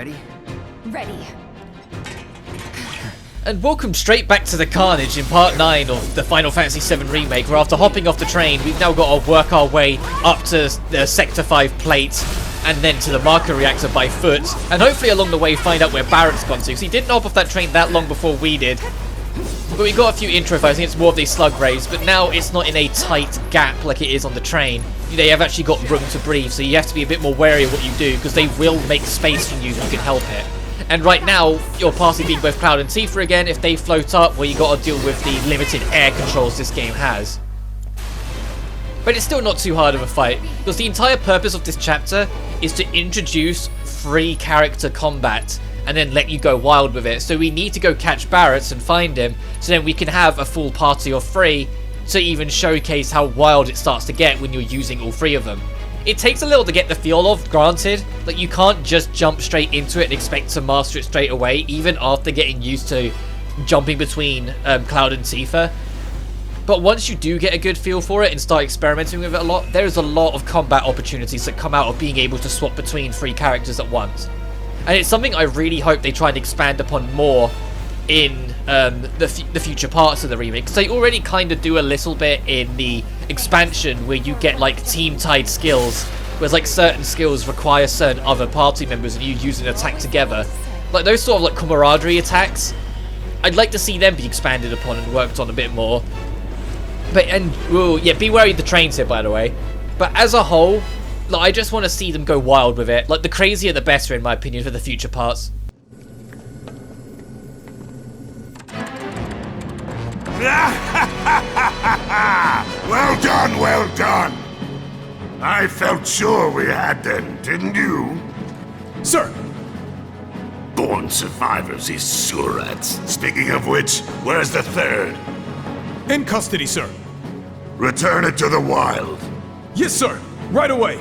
ready? Ready. And welcome straight back to the carnage in part 9 of the Final Fantasy VII Remake, where after hopping off the train, we've now got to work our way up to the Sector 5 plate, and then to the marker reactor by foot, and hopefully along the way find out where Barrett's gone to, because he didn't hop off that train that long before we did. But we got a few intro fights. I think it's more of these slug raids, but now it's not in a tight gap like it is on the train. They have actually got room to breathe, so you have to be a bit more wary of what you do, because they will make space for you if you can help it. And right now, your party being both Cloud and Tifa again, if they float up, well, you got to deal with the limited air controls this game has. But it's still not too hard of a fight, because the entire purpose of this chapter is to introduce free character combat, and then let you go wild with it. So we need to go catch Barrett and find him, so then we can have a full party of 3, to even showcase how wild it starts to get when you're using all 3 of them. It takes a little to get the feel of, granted. Like, you can't just jump straight into it and expect to master it straight away, even after getting used to jumping between Cloud and Tifa. But once you do get a good feel for it and start experimenting with it a lot, there's a lot of combat opportunities that come out of being able to swap between 3 characters at once. And it's something I really hope they try and expand upon more in the future parts of the remake, because they already kind of do a little bit in the expansion where you get like team-tied skills, whereas like certain skills require certain other party members and you use an attack together. Like those sort of like camaraderie attacks, I'd like to see them be expanded upon and worked on a bit more. But yeah, be wary of the trains here, by the way. But as a whole, like, I just want to see them go wild with it. Like, the crazier the better, in my opinion, for the future parts. Well done, well done. I felt sure we had them, didn't you? Sir! Born survivors, these surats. Speaking of which, where's the third? In custody, sir. Return it to the wild. Yes, sir. Right away.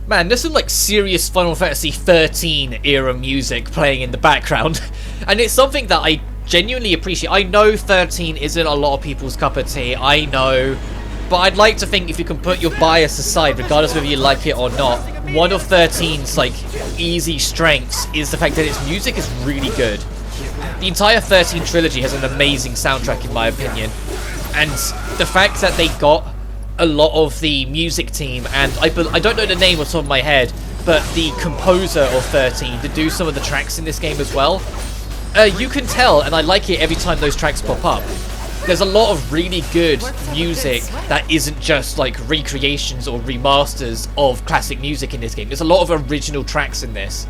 Man, there's some like serious Final Fantasy 13 era music playing in the background, and it's something that I genuinely appreciate. I know 13 isn't a lot of people's cup of tea, I know, but I'd like to think if you can put your bias aside, regardless of whether you like it or not, one of 13's like easy strengths is the fact that its music is really good. The entire 13 trilogy has an amazing soundtrack in my opinion, and the fact that they got a lot of the music team, and I don't know the name off the top of my head, but the composer of 13 to do some of the tracks in this game as well. You can tell, and I like it every time those tracks pop up. There's a lot of really good music that isn't just like recreations or remasters of classic music in this game. There's a lot of original tracks in this.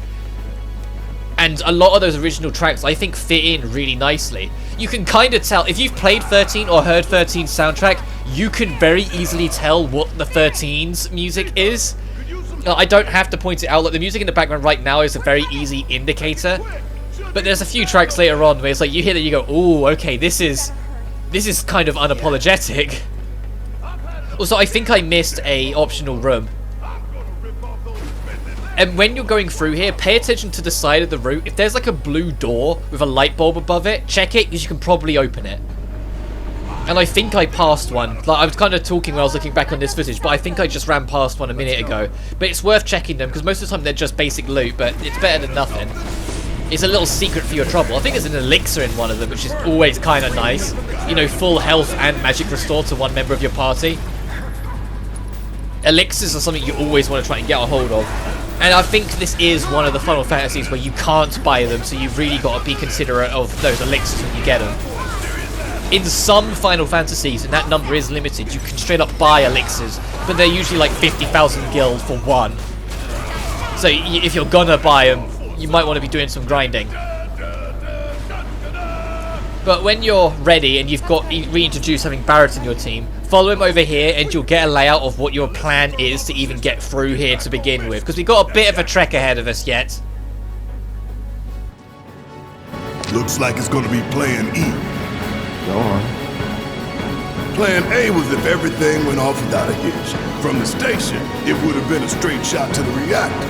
And a lot of those original tracks, I think, fit in really nicely. You can kind of tell, if you've played 13 or heard 13's soundtrack, you can very easily tell what the 13's music is. I don't have to point it out. Like, the music in the background right now is a very easy indicator. But there's a few tracks later on where it's like, you hear that, you go, ooh, okay, this is kind of unapologetic. Also, I think I missed a optional room. And when you're going through here, pay attention to the side of the route. If there's like a blue door with a light bulb above it, check it, because you can probably open it. And I think I passed one. Like, I was kind of talking when I was looking back on this footage, but I think I just ran past one a minute ago. But it's worth checking them, because most of the time they're just basic loot, but it's better than nothing. It's a little secret for your trouble. I think there's an elixir in one of them, which is always kind of nice. You know, full health and magic restore to one member of your party. Elixirs are something you always want to try and get a hold of. And I think this is one of the Final Fantasies where you can't buy them, so you've really got to be considerate of those elixirs when you get them. In some Final Fantasies, and that number is limited, you can straight up buy elixirs, but they're usually like 50,000 gil for one. So if you're gonna buy them, you might want to be doing some grinding. But when you're ready and you've got reintroduced having Barrett in your team, follow him over here and you'll get a layout of what your plan is to even get through here to begin with, because we've got a bit of a trek ahead of us yet. Looks like it's gonna be Plan E. Go on. Plan A was if everything went off without a hitch. From the station, it would have been a straight shot to the reactor.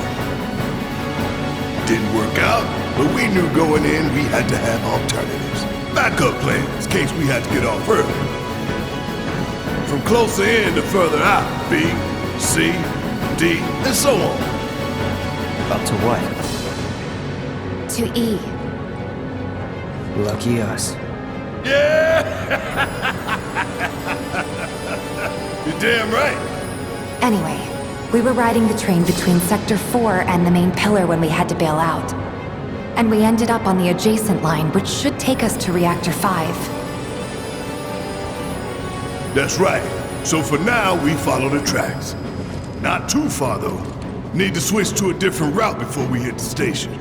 Didn't work out, but we knew going in we had to have alternatives. Backup plans in case we had to get off early. from closer in to further out. B, C, D, and so on. Up to what? To E. Lucky us. Yeah! You're damn right. Anyway, we were riding the train between Sector 4 and the main pillar when we had to bail out. And we ended up on the adjacent line, which should take us to Reactor 5. That's right. So for now, we follow the tracks. Not too far, though. Need to switch to a different route before we hit the station.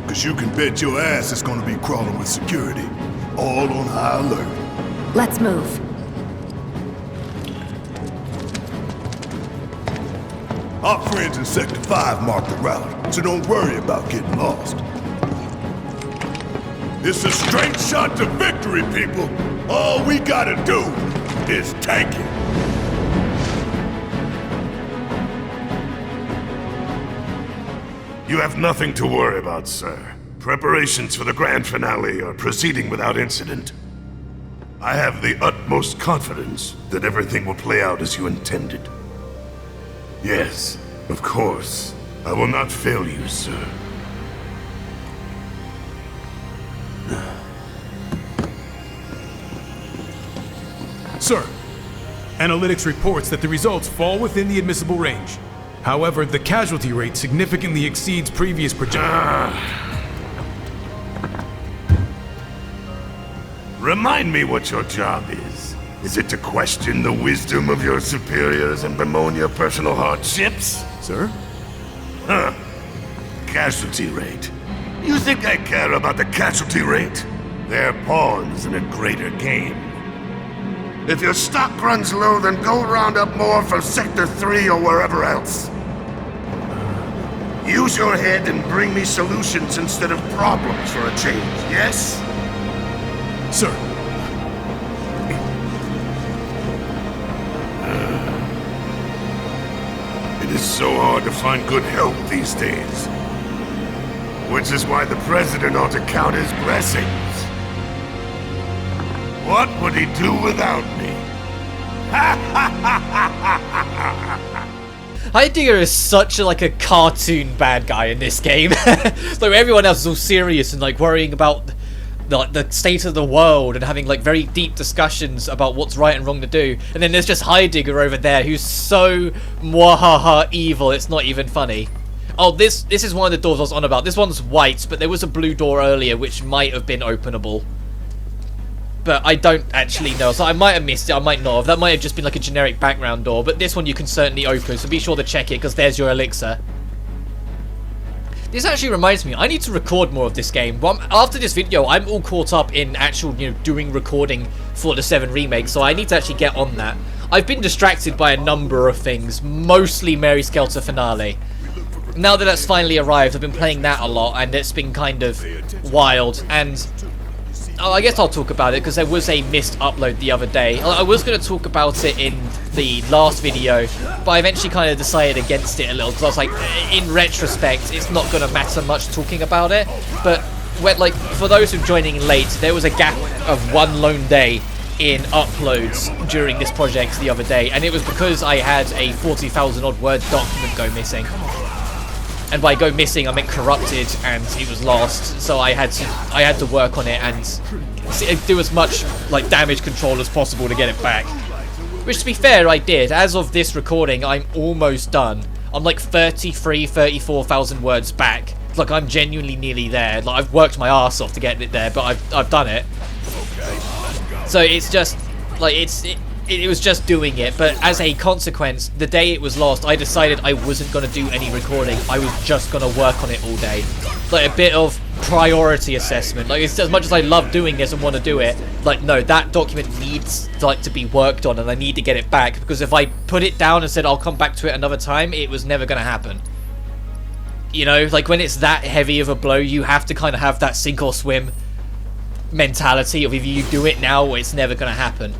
Cause you can bet your ass it's gonna be crawling with security. All on high alert. Let's move. Our friends in Sector 5 marked the route, so don't worry about getting lost. It's a straight shot to victory, people! All we gotta do is take it! You have nothing to worry about, sir. Preparations for the grand finale are proceeding without incident. I have the utmost confidence that everything will play out as you intended. Yes, of course. I will not fail you, sir. Sir, analytics reports that the results fall within the admissible range. However, the casualty rate significantly exceeds previous projections. Remind me what your job is. Is it to question the wisdom of your superiors and bemoan your personal hardships? Sir? Huh. Casualty rate. You think I care about the casualty rate? They're pawns in a greater game. If your stock runs low, then go round up more from Sector 3 or wherever else. Use your head and bring me solutions instead of problems for a change, yes? Sir. It is so hard to find good help these days. Which is why the President ought to count his blessings. What would he do without me? Heidegger is such a cartoon bad guy in this game. Like everyone else is all serious and like worrying about the state of the world and having like very deep discussions about what's right and wrong to do. And then there's just Heidegger over there who's so mwahaha evil it's not even funny. Oh, this is one of the doors I was on about. This one's white, but there was a blue door earlier which might have been openable. But I don't actually know, so I might have missed it, I might not have. That might have just been like a generic background door, but this one you can certainly open, so be sure to check it, because there's your elixir. This actually reminds me, I need to record more of this game. Well, after this video, I'm all caught up in actual, doing recording for the VII Remake, so I need to actually get on that. I've been distracted by a number of things, mostly Mary Skelter Finale. Now that that's finally arrived, I've been playing that a lot, and it's been kind of wild, and I guess I'll talk about it because there was a missed upload the other day. I was going to talk about it in the last video, but I eventually kind of decided against it a little because I was like, in retrospect, it's not going to matter much talking about it. But when, like, for those who are joining in late, there was a gap of one lone day in uploads during this project the other day, and it was because I had a 40,000 odd word document go missing. And by go missing, I meant corrupted, and it was lost. So I had to work on it and do as much like damage control as possible to get it back. Which, to be fair, I did. As of this recording, I'm almost done. I'm like 34,000 words back. Like I'm genuinely nearly there. Like I've worked my ass off to get it there, but I've done it. So it's just like it was just doing it, but as a consequence, the day it was lost, I decided I wasn't going to do any recording. I was just going to work on it all day. Like a bit of priority assessment. Like it's, as much as I love doing this and want to do it, like no, that document needs to be worked on and I need to get it back, because if I put it down and said I'll come back to it another time, it was never going to happen. You know, like when it's that heavy of a blow, you have to kind of have that sink or swim mentality of if you do it now, it's never going to happen.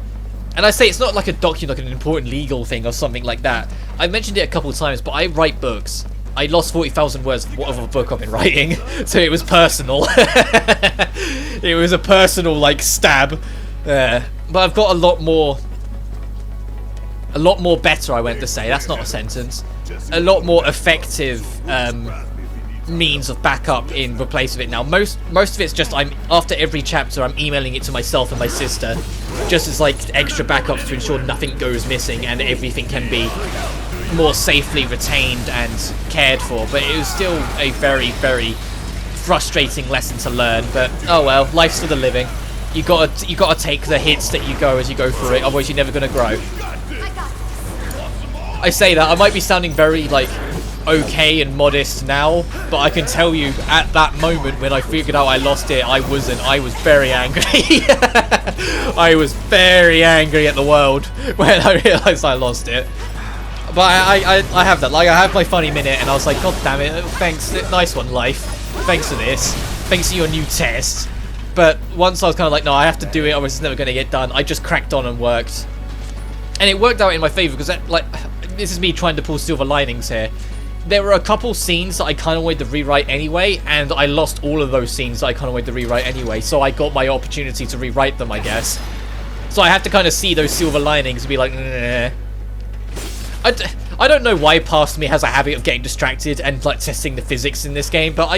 And I say it's not like a document, like an important legal thing or something like that. I mentioned it a couple of times, but I write books. I lost 40,000 words of a book I've been writing, so it was personal. It was a personal, like, stab. But I've got a lot more A lot more better, I went to say. That's not a sentence. A lot more effective means of backup in replace of it now. Most of it's just after every chapter I'm emailing it to myself and my sister, just as like extra backups to ensure nothing goes missing and everything can be more safely retained and cared for. But it was still a very, very frustrating lesson to learn. But oh well, life's for the living. You gotta take the hits that you go as you go through it, otherwise you're never gonna grow. I say that I might be sounding very like okay and modest now, but I can tell you at that moment when I figured out I lost it, I was very angry. I was very angry at the world when I realized I lost it. But I have that, like I have my funny minute and I was like, god damn it, thanks, nice one life, thanks for this, thanks for your new test. But once I was kind of like, no, I have to do it, otherwise it's never going to get done, I just cracked on and worked. And it worked out in my favour, because like, this is me trying to pull silver linings here. There were a couple scenes that I kind of wanted to rewrite anyway, and I lost all of those scenes that I kind of wanted to rewrite anyway, so I got my opportunity to rewrite them, I guess. So I have to kind of see those silver linings and be like, nah. I don't know why past me has a habit of getting distracted and like testing the physics in this game, but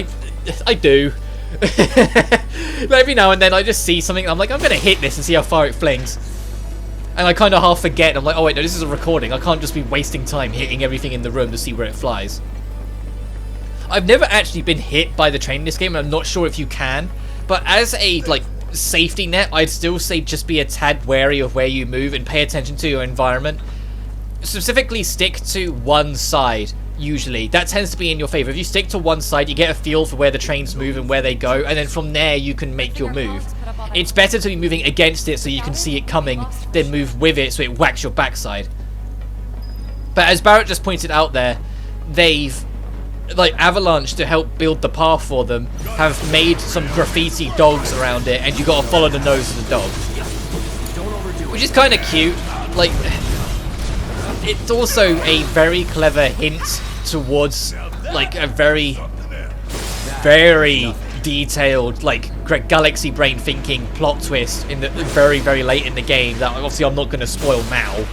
I do. Every now and then I just see something and I'm like, I'm gonna hit this and see how far it flings. And I kind of half forget, I'm like, oh wait, no, this is a recording. I can't just be wasting time hitting everything in the room to see where it flies. I've never actually been hit by the train in this game, and I'm not sure if you can. But as a, like, safety net, I'd still say just be a tad wary of where you move and pay attention to your environment. Specifically, stick to one side, usually. That tends to be in your favor. If you stick to one side, you get a feel for where the trains move and where they go, and then from there you can make your move. It's better to be moving against it so you can see it coming than move with it so it whacks your backside. But as Barrett just pointed out there, they've, like, Avalanche, to help build the path for them, have made some graffiti dogs around it, and you gotta follow the nose of the dog. Which is kind of cute. Like, it's also a very clever hint towards, like, a very, very detailed, like, galaxy brain thinking plot twist in the very, very late in the game that obviously I'm not going to spoil now.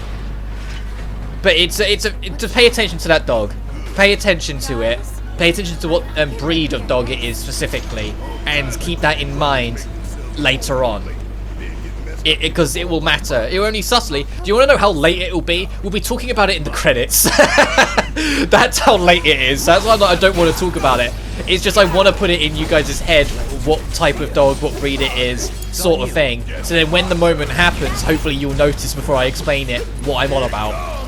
But it's to pay attention to that dog. Pay attention to it. Pay attention to what breed of dog it is specifically, and keep that in mind later on. Because it will matter. It will only subtly. Do you want to know how late it will be? We'll be talking about it in the credits. That's how late it is. That's why I don't want to talk about it. It's just I want to put it in you guys' head what type of dog, what breed it is, sort of thing. So then when the moment happens, hopefully you'll notice before I explain it what I'm on about.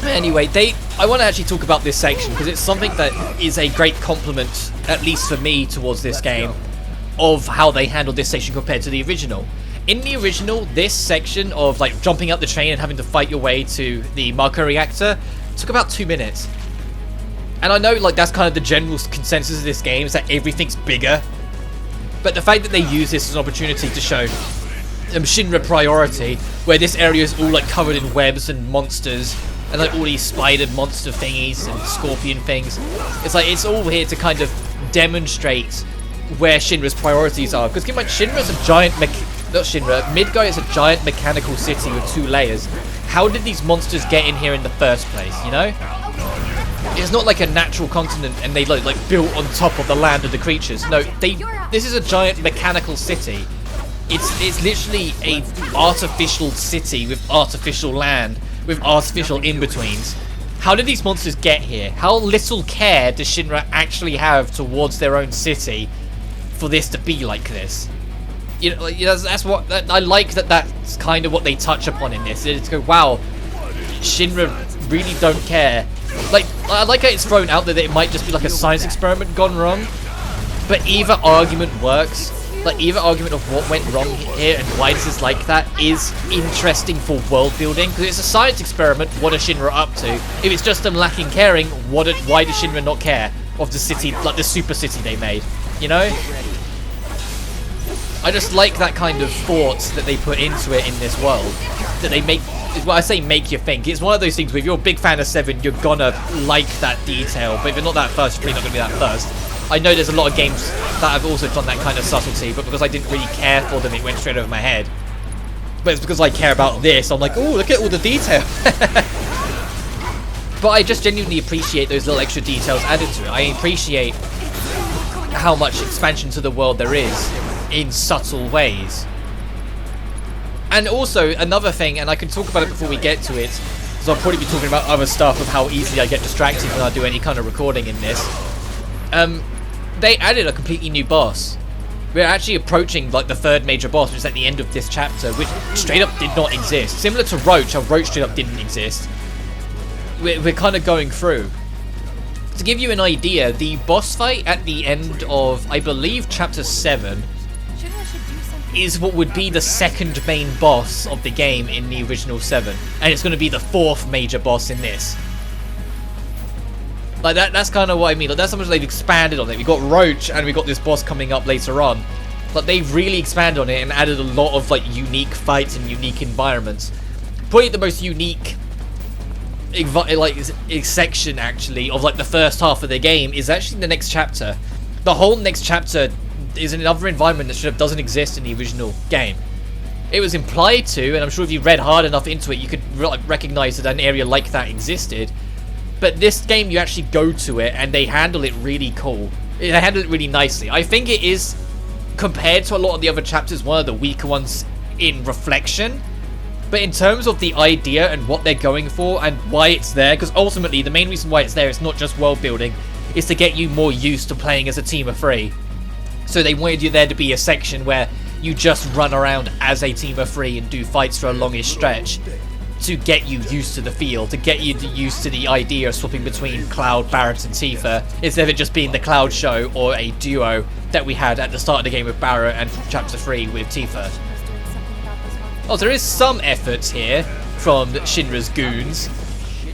Anyway, I want to actually talk about this section because it's something that is a great compliment, at least for me, towards this game, of how they handled this section compared to the original. In the original, this section of like jumping out the train and having to fight your way to the Marco reactor took about 2 minutes. And I know like that's kind of the general consensus of this game, is that everything's bigger. But the fact that they use this as an opportunity to show Shinra priority, where this area is all like covered in webs and monsters, and like all these spider monster thingies and scorpion things. It's like it's all here to kind of demonstrate where Shinra's priorities are. Because keep in mind, Shinra's a giant Midgard is a giant mechanical city with 2 layers. How did these monsters get in here in the first place, you know? It's not like a natural continent and they like built on top of the land of the creatures. No, this is a giant mechanical city. It's literally a artificial city with artificial land, with artificial in-betweens. How did these monsters get here? How little care does Shinra actually have towards their own city for this to be like this? You know, that's what I like. That's kind of what they touch upon in this. It's go, wow, Shinra really don't care. Like, I like how it's thrown out there that it might just be like a science experiment gone wrong. But either argument works. Like, either argument of what went wrong here and why this is like that is interesting for world building. Because it's a science experiment, what are Shinra up to? If it's just them lacking caring, why does Shinra not care of the city, like the super city they made? You know? I just like that kind of thought that they put into it in this world. That they make, well, I say make you think. It's one of those things where if you're a big fan of 7, you're gonna like that detail. But if you're not that first, you're probably not gonna be that first. I know there's a lot of games that have also done that kind of subtlety, but because I didn't really care for them, it went straight over my head. But it's because I care about this. I'm like, oh, look at all the detail. But I just genuinely appreciate those little extra details added to it. I appreciate how much expansion to the world there is in subtle ways. And also, another thing, and I can talk about it before we get to it, because I'll probably be talking about other stuff of how easily I get distracted when I do any kind of recording in this. They added a completely new boss. We're actually approaching like the third major boss, which is at the end of this chapter, which straight up did not exist. Similar to Roach, how Roach straight up didn't exist. We're kind of going through. To give you an idea, the boss fight at the end of, I believe, chapter 7 is what would be the second main boss of the game in the original 7. And it's going to be the fourth major boss in this. Like, that's kind of what I mean. Like, that's how much they've expanded on it. We got Roach, and we got this boss coming up later on. But they've really expanded on it and added a lot of, like, unique fights and unique environments. Probably the most unique section actually of like the first half of the game is actually the next chapter. The whole next chapter is another environment that doesn't exist in the original game. It was implied to, and I'm sure if you read hard enough into it, you could recognize that an area like that existed. But this game, you actually go to it, and they handle it really cool. They handle it really nicely. I think it is, compared to a lot of the other chapters, one of the weaker ones in reflection. But in terms of the idea and what they're going for and why it's there, because ultimately the main reason why it's there is not just world building, is to get you more used to playing as a team of 3. So they wanted you there to be a section where you just run around as a team of 3 and do fights for a longish stretch to get you used to the feel, to get you used to the idea of swapping between Cloud, Barrett and Tifa, instead of it just being the Cloud show or a duo that we had at the start of the game with Barrett and chapter 3 with Tifa. Oh, there is some efforts here from Shinra's goons,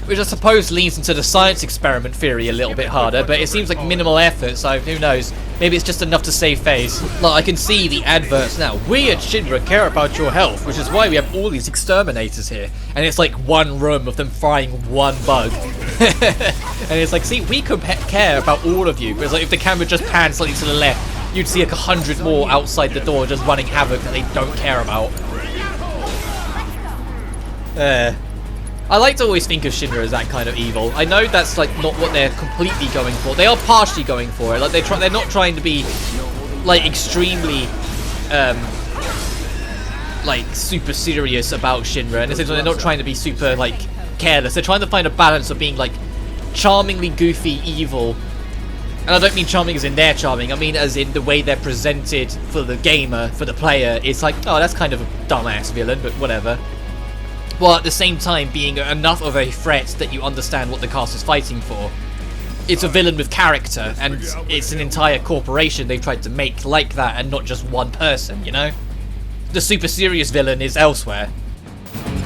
which I suppose leans into the science experiment theory a little bit harder, but it seems like minimal effort, so who knows, maybe it's just enough to save face. Like, I can see the adverts now. We at Shinra care about your health, which is why we have all these exterminators here. And it's like one room of them frying one bug. And it's like, see, we care about all of you. It's like if the camera just pans slightly to the left, you'd see like 100 more outside the door just running havoc that they don't care about. I like to always think of Shinra as that kind of evil. I know that's like not what they're completely going for. They are partially going for it. Like they're not trying to be like extremely like super serious about Shinra, and they're not trying to be super like careless. They're trying to find a balance of being like charmingly goofy evil. And I don't mean charming as in they're charming, I mean as in the way they're presented for the gamer, for the player. It's like, oh, that's kind of a dumbass villain, but whatever. While at the same time being enough of a threat that you understand what the cast is fighting for. It's a villain with character, and it's an entire corporation they've tried to make like that, and not just one person, you know? The super serious villain is elsewhere.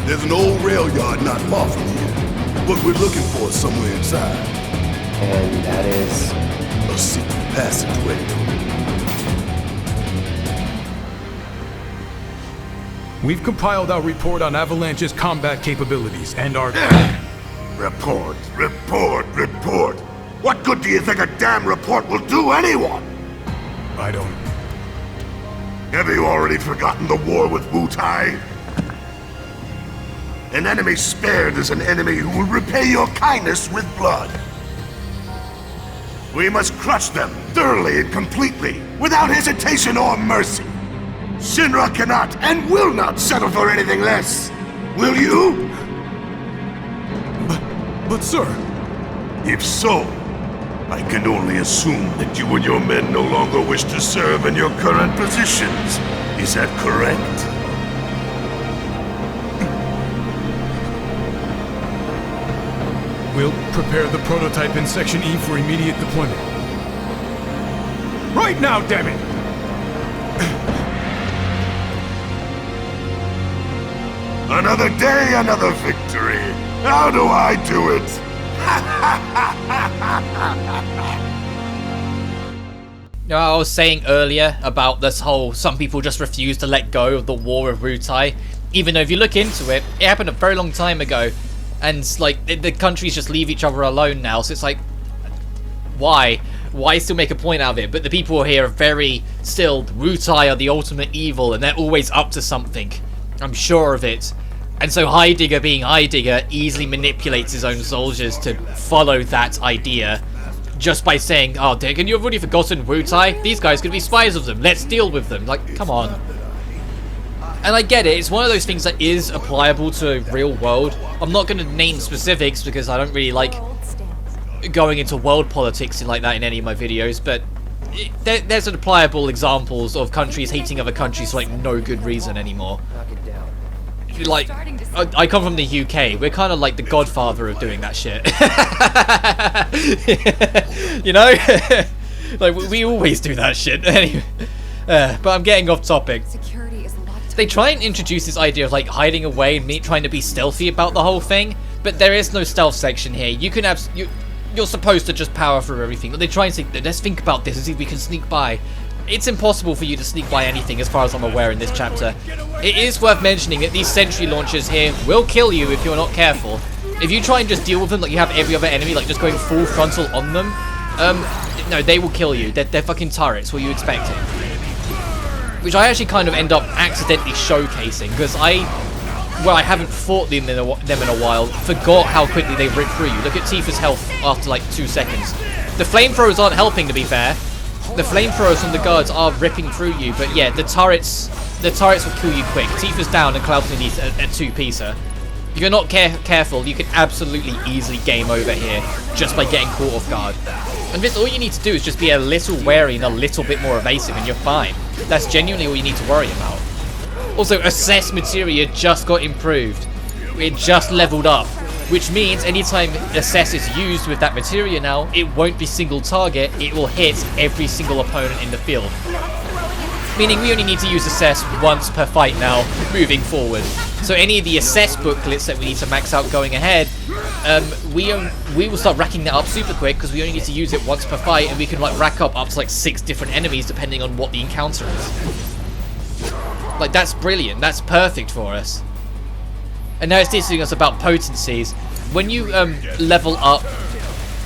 There's an old rail yard not far from here. What we're looking for is somewhere inside. And that is... A secret passageway. We've compiled our report on Avalanche's combat capabilities and our... Report, report, report. What good do you think a damn report will do anyone? I don't... Have you already forgotten the war with Wutai? An enemy spared is an enemy who will repay your kindness with blood. We must crush them thoroughly and completely, without hesitation or mercy. Shinra cannot and will not settle for anything less. Will you? But sir... If so, I can only assume that you and your men no longer wish to serve in your current positions. Is that correct? We'll prepare the prototype in Section E for immediate deployment. Right now, damn it! Another day, another victory. How do I do it? You know, I was saying earlier about this whole some people just refuse to let go of the war of Wutai, even though if you look into it, it happened a very long time ago, and like the countries just leave each other alone now. So it's like, why still make a point out of it? But the people here are very still, Wutai are the ultimate evil, and they're always up to something. I'm sure of it. And so Heidegger, being Heidegger, easily manipulates his own soldiers to follow that idea just by saying, oh, Dickon, you've already forgotten Wu Tai? These guys could be spies of them. Let's deal with them. Like, come on. And I get it. It's one of those things that is applicable to a real world. I'm not going to name specifics because I don't really like going into world politics like that in any of my videos, but there's applicable examples of countries hating other countries for like no good reason anymore. Like, I come from the UK. We're kind of like the godfather of doing that shit. You know? Like, we always do that shit. Anyway, but I'm getting off topic. They try and introduce this idea of like hiding away and me trying to be stealthy about the whole thing, but there is no stealth section here. You can have you're supposed to just power through everything. But they try and say, let's think about this and see if we can sneak by. It's impossible for you to sneak by anything as far as I'm aware in this chapter. It is worth mentioning that these sentry launchers here will kill you if you're not careful. If you try and just deal with them like you have every other enemy, like just going full frontal on them, no, they will kill you. They're fucking turrets. What are you expecting? Which I actually kind of end up accidentally showcasing because I haven't fought them in a while, forgot how quickly they rip through you. Look at Tifa's health after like 2 seconds. The flamethrowers aren't helping, to be fair. The flamethrowers from the guards are ripping through you, but yeah, the turrets will kill you quick. Tifa's down and Cloud's needs a 2-piecer. If you're not careful, you can absolutely easily game over here just by getting caught off guard. And this, all you need to do is just be a little wary and a little bit more evasive and you're fine. That's genuinely all you need to worry about. Also, assess materia just got improved. It just leveled up. Which means anytime assess is used with that materia now, it won't be single target, it will hit every single opponent in the field. Meaning we only need to use assess once per fight now, moving forward. So any of the assess booklets that we need to max out going ahead, we will start racking that up super quick because we only need to use it once per fight, and we can like rack up to like 6 different enemies depending on what the encounter is. Like, that's brilliant. That's perfect for us. And now it's teaching us about potencies. When you level up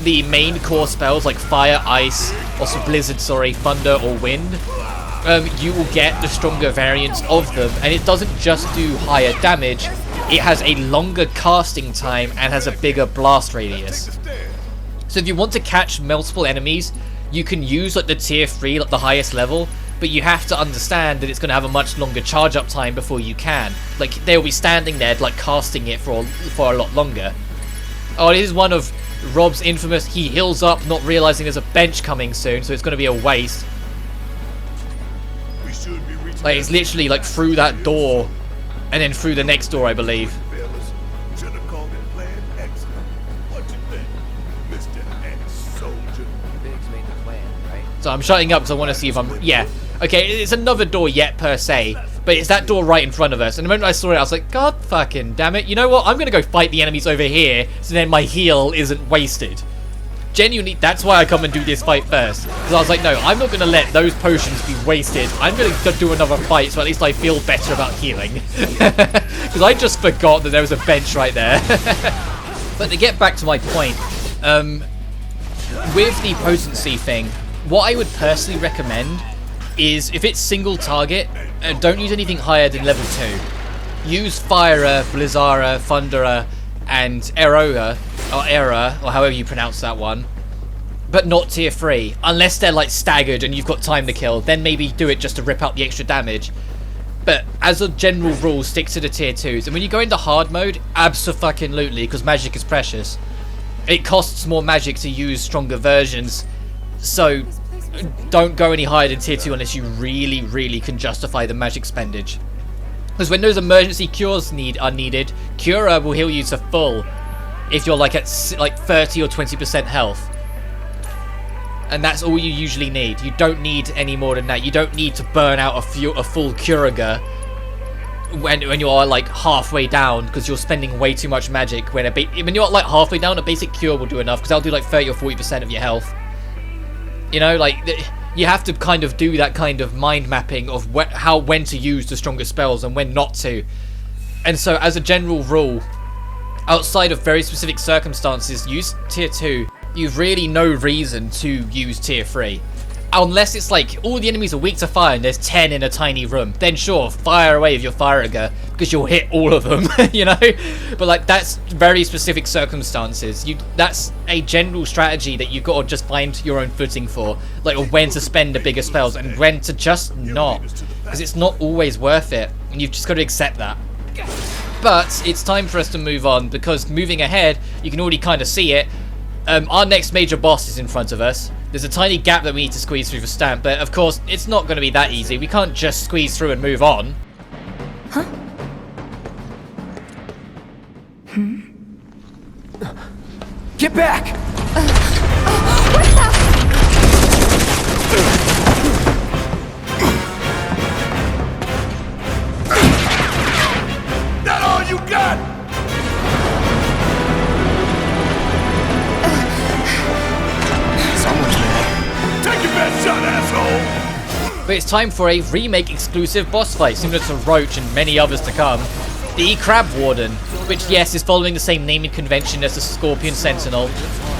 the main core spells like fire, ice, also blizzard, sorry, thunder or wind, you will get the stronger variants of them, and it doesn't just do higher damage, it has a longer casting time and has a bigger blast radius. So if you want to catch multiple enemies, you can use like the tier 3, like the highest level, but you have to understand that it's going to have a much longer charge up time before you can. Like, they'll be standing there like casting it for a lot longer. Oh, this is one of Rob's infamous, he heals up not realizing there's a bench coming soon, so it's going to be a waste. Like, it's literally like through that door and then through the next door, I believe. So I'm shutting up because I want to see if I'm... Yeah. Okay, it's another door yet per se, but it's that door right in front of us. And the moment I saw it, I was like, God fucking damn it. You know what? I'm going to go fight the enemies over here so then my heal isn't wasted. Genuinely, that's why I come and do this fight first. Because I was like, no, I'm not going to let those potions be wasted. I'm going to do another fight so at least I feel better about healing. Because I just forgot that there was a bench right there. But to get back to my point, with the potency thing, what I would personally recommend is, if it's single target, don't use anything higher than level 2. Use Firer, Blizzara, Thunderer, and Eroa, or Era, or however you pronounce that one, but not tier 3, unless they're like staggered and you've got time to kill, then maybe do it just to rip out the extra damage. But as a general rule, stick to the tier 2s, and when you go into hard mode, abso-fucking-lutely, because magic is precious. It costs more magic to use stronger versions, so don't go any higher than tier 2 unless you really, really can justify the magic spendage. Because when those emergency cures are needed, Cura will heal you to full if you're like at like 30 or 20% health. And that's all you usually need. You don't need any more than that. You don't need to burn out a full Curaga when you're like halfway down, because you're spending way too much magic. When you're like halfway down, a basic cure will do enough, because that'll do like 30 or 40% of your health. You know, like, you have to kind of do that kind of mind mapping of when to use the stronger spells and when not to. And so, as a general rule, outside of very specific circumstances, use tier 2. You've really no reason to use tier 3. Unless it's like, all the enemies are weak to fire and there's 10 in a tiny room. Then sure, fire away with your Firaga. because you'll hit all of them, you know? But like, that's very specific circumstances. That's a general strategy that you've got to just find your own footing for, like when to spend the bigger spells and when to just not, because it's not always worth it, and you've just got to accept that. But it's time for us to move on, because moving ahead, you can already kind of see it. Our next major boss is in front of us. There's a tiny gap that we need to squeeze through for Stamp, but of course, it's not going to be that easy. We can't just squeeze through and move on. Huh? Get back! What That all you got? Someone's mad. Take your best shot, asshole! But it's time for a remake exclusive boss fight, similar to Roach and many others to come. The Crab Warden, which yes is following the same naming convention as the Scorpion Sentinel,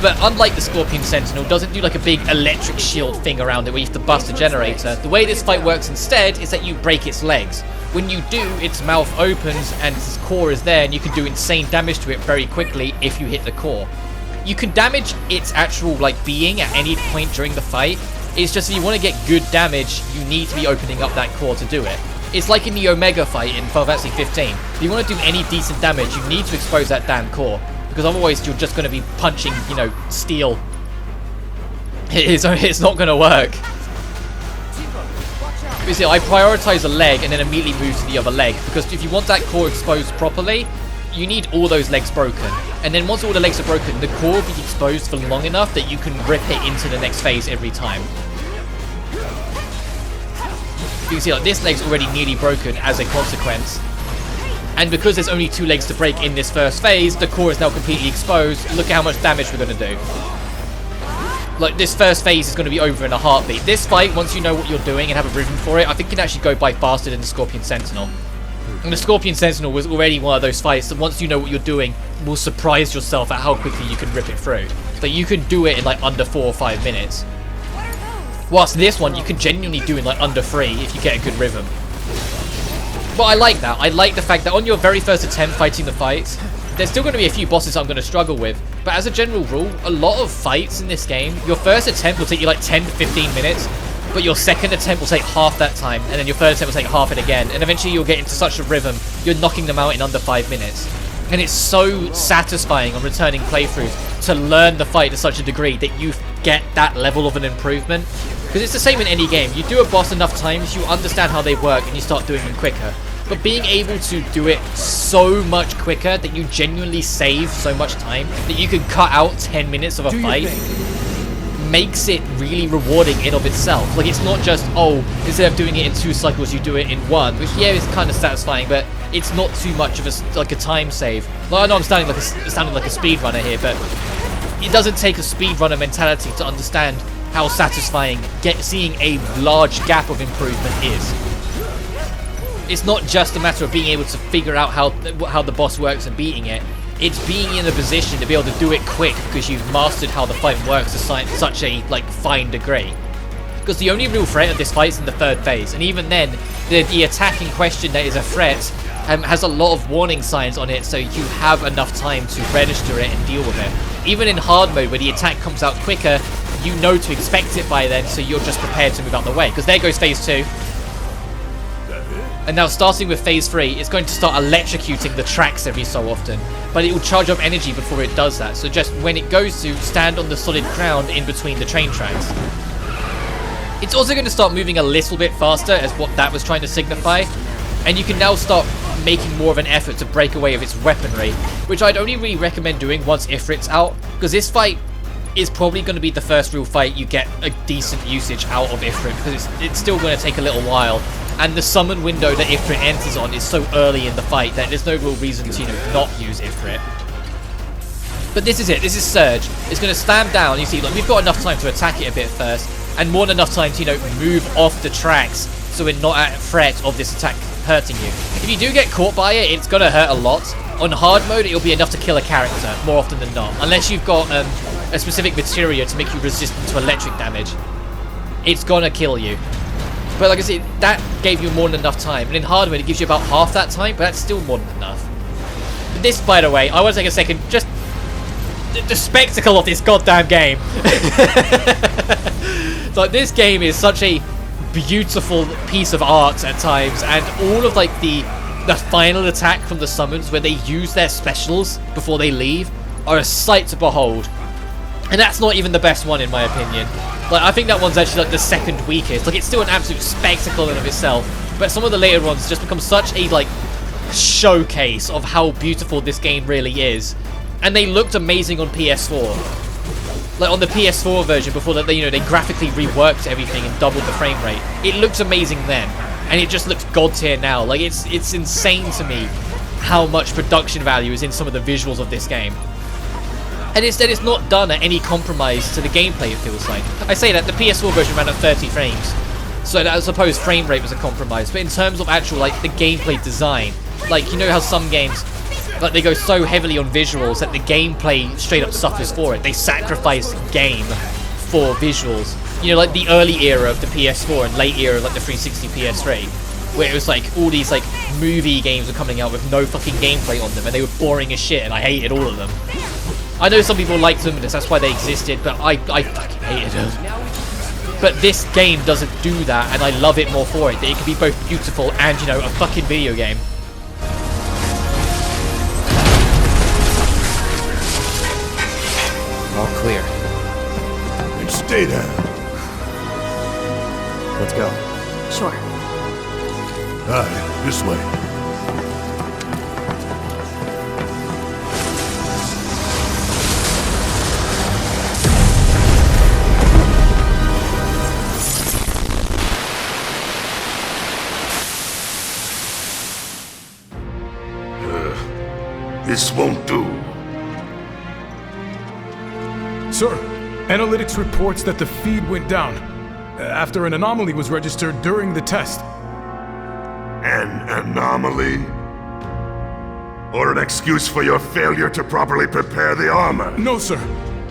but unlike the Scorpion Sentinel, doesn't do like a big electric shield thing around it where you have to bust a generator. The way this fight works instead is that you break its legs. When you do, its mouth opens and its core is there, and you can do insane damage to it very quickly if you hit the core. You can damage its actual like being at any point during the fight. It's just if you want to get good damage, you need to be opening up that core to do it. It's like in the Omega fight in Final Fantasy 15. If you want to do any decent damage, you need to expose that damn core, because otherwise you're just going to be punching, you know, steel. It's not going to work. You see, I prioritize a leg and then immediately move to the other leg, because if you want that core exposed properly, you need all those legs broken. And then once all the legs are broken, the core will be exposed for long enough that you can rip it into the next phase every time. You can see like this leg's already nearly broken as a consequence. And because there's only 2 legs to break in this first phase, the core is now completely exposed. Look at how much damage we're going to do. Like, this first phase is going to be over in a heartbeat. This fight, once you know what you're doing and have a rhythm for it, I think can actually go by faster than the Scorpion Sentinel. And the Scorpion Sentinel was already one of those fights that once you know what you're doing, will surprise yourself at how quickly you can rip it through. So you can do it in like under 4 or 5 minutes. Whilst this one, you can genuinely do in like under 3 if you get a good rhythm. But I like that. I like the fact that on your very first attempt fighting the fights, there's still going to be a few bosses I'm going to struggle with. But as a general rule, a lot of fights in this game, your first attempt will take you like 10 to 15 minutes, but your second attempt will take half that time, and then your third attempt will take half it again, and eventually you'll get into such a rhythm, you're knocking them out in under 5 minutes. And it's so satisfying on returning playthroughs to learn the fight to such a degree that you get that level of an improvement. Because it's the same in any game. You do a boss enough times, you understand how they work, and you start doing them quicker. But being able to do it so much quicker that you genuinely save so much time that you can cut out 10 minutes of a fight makes it really rewarding in of itself. Like, it's not just, oh, instead of doing it in 2 cycles, you do it in 1, which yeah, is kind of satisfying, but it's not too much of a time save. Well, I know I'm sounding like a speedrunner here, but it doesn't take a speedrunner mentality to understand how satisfying seeing a large gap of improvement is. It's not just a matter of being able to figure out how the boss works and beating it. It's being in a position to be able to do it quick because you've mastered how the fight works to such a fine degree. Because the only real threat of this fight is in the 3rd phase, and even then, the attack in question that is a threat has a lot of warning signs on it, so you have enough time to register it and deal with it. Even in hard mode, where the attack comes out quicker, you know to expect it by then, so you're just prepared to move out the way. Because there goes phase 2. And now starting with phase 3, it's going to start electrocuting the tracks every so often. But it will charge up energy before it does that. So just when it goes to stand on the solid ground in between the train tracks. It's also going to start moving a little bit faster as what that was trying to signify. And you can now start making more of an effort to break away of its weaponry. Which I'd only really recommend doing once Ifrit's out. Because this fight is probably going to be the first real fight you get a decent usage out of Ifrit. Because it's still going to take a little while. And the summon window that Ifrit enters on is so early in the fight that there's no real reason to, not use Ifrit. But this is it. This is Surge. It's going to stand down. You see, look, we've got enough time to attack it a bit first, and more than enough time to, move off the tracks so we're not at threat of this attack hurting you. If you do get caught by it, it's going to hurt a lot. On hard mode, it'll be enough to kill a character, more often than not. Unless you've got a specific materia to make you resistant to electric damage. It's going to kill you. But like I said, that gave you more than enough time. And in hard mode, it gives you about half that time, but that's still more than enough. But this, by the way, I want to take a second, just the spectacle of this goddamn game. Like, this game is such a beautiful piece of art at times, and all of like the final attack from the summons where they use their specials before they leave are a sight to behold. And that's not even the best one in my opinion. Like, I think that one's actually like the second weakest. Like, it's still an absolute spectacle in and of itself, but some of the later ones just become such a like showcase of how beautiful this game really is. And they looked amazing on PS4. Like on the PS4 version before that, they graphically reworked everything and doubled the frame rate. It looks amazing then, and it just looks god tier now. Like, it's insane to me how much production value is in some of the visuals of this game. And instead, it's not done at any compromise to the gameplay, it feels like. I say that the PS4 version ran at 30 frames, so I suppose frame rate was a compromise. But in terms of actual like the gameplay design, like, you know how some games, like, they go so heavily on visuals that the gameplay straight up suffers for it. They sacrifice game for visuals. You know, like the early era of the PS4 and late era of like the 360 PS3, where it was like all these like movie games were coming out with no fucking gameplay on them, and they were boring as shit, and I hated all of them. I know some people liked them, and that's why they existed, but I fucking hated them. But this game doesn't do that, and I love it more for it. That it can be both beautiful and, you know, a fucking video game. All clear. And stay down. Let's go. Sure. Aye, this way. This won't do. Sir, analytics reports that the feed went down after an anomaly was registered during the test. An anomaly? Or an excuse for your failure to properly prepare the armor? No, sir.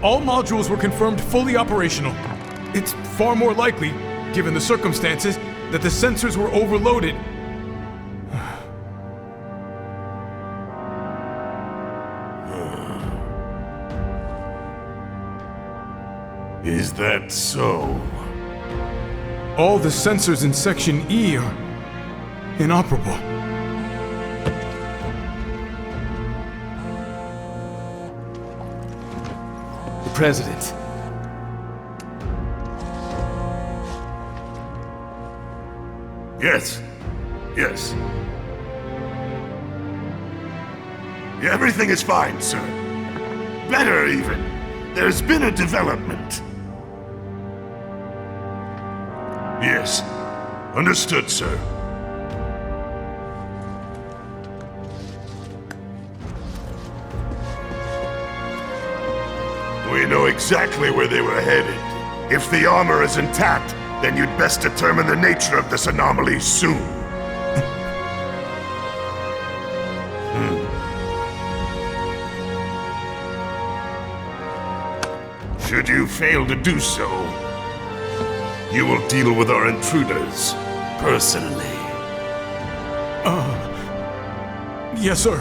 All modules were confirmed fully operational. It's far more likely, given the circumstances, that the sensors were overloaded. Is that so? All the sensors in Section E are inoperable. The President. Yes. Yes. Yeah, everything is fine, sir. Better, even. There's been a development. Yes. Understood, sir. We know exactly where they were headed. If the armor is intact, then you'd best determine the nature of this anomaly soon. Should you fail to do so, you will deal with our intruders personally. Yes, sir.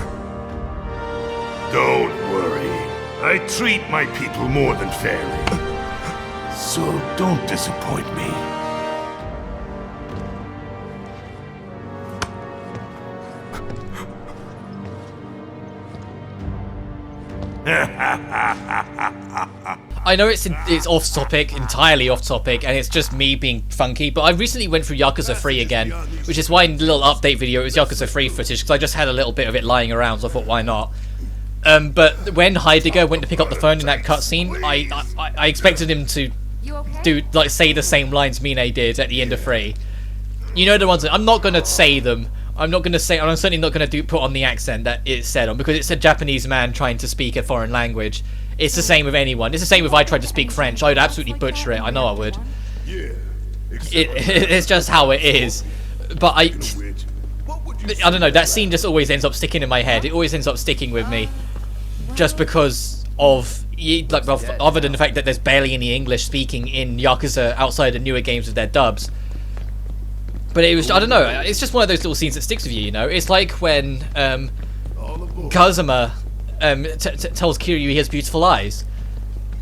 Don't worry. I treat my people more than fairly. So don't disappoint me. I know it's off topic, entirely off topic, and it's just me being funky, but I recently went through Yakuza 3 again, which is why in the little update video it was Yakuza 3 footage, because I just had a little bit of it lying around, so I thought, why not? But when Heidegger went to pick up the phone in that cutscene, I expected him to say the same lines Mine did at the end of 3. You know the ones that I'm not gonna say them. I'm certainly not gonna put on the accent that it's said on, because it's a Japanese man trying to speak a foreign language. It's the same with anyone. It's the same if I tried to speak French. I would absolutely butcher it. I know I would. Yeah. It's just how it is. But I don't know. That scene just always ends up sticking in my head. It always ends up sticking with me, just because of other than the fact that there's barely any English speaking in Yakuza outside the newer games with their dubs. But it was, I don't know, it's just one of those little scenes that sticks with you, you know? It's like when Kazuma tells Kiryu he has beautiful eyes.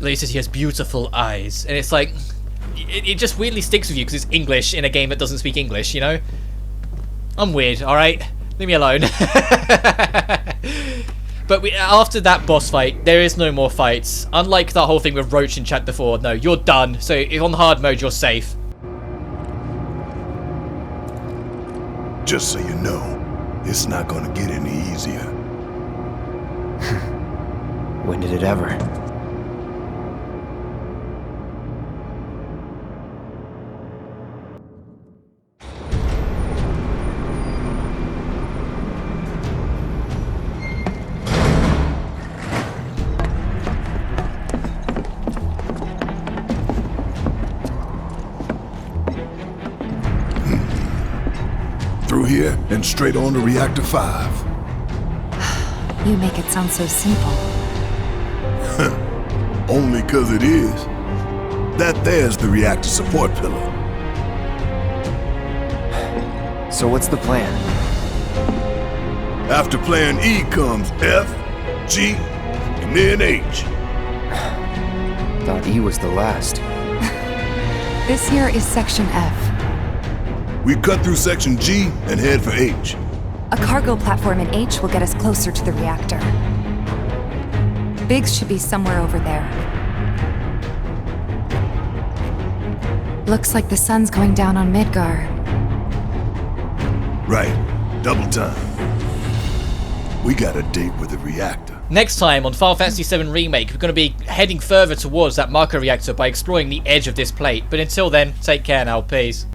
He says he has beautiful eyes. And it's like, it just weirdly sticks with you because it's English in a game that doesn't speak English, you know? I'm weird, alright? Leave me alone. But after that boss fight, there is no more fights. Unlike that whole thing with Roach in Chapter 4, no, you're done. So if on hard mode, you're safe. Just so you know, it's not gonna get any easier. When did it ever? Through here and straight on to Reactor 5. You make it sound so simple. Only 'cause it is. That there's the reactor support pillar. So what's the plan? After plan E comes F, G, and then H. Thought E was the last. This here is Section F. We cut through section G and head for H. A cargo platform in H will get us closer to the reactor. Biggs should be somewhere over there. Looks like the sun's going down on Midgar. Right, double time. We got a date with the reactor. Next time on Final Fantasy VII Remake, we're going to be heading further towards that marker reactor by exploring the edge of this plate. But until then, take care now, peace.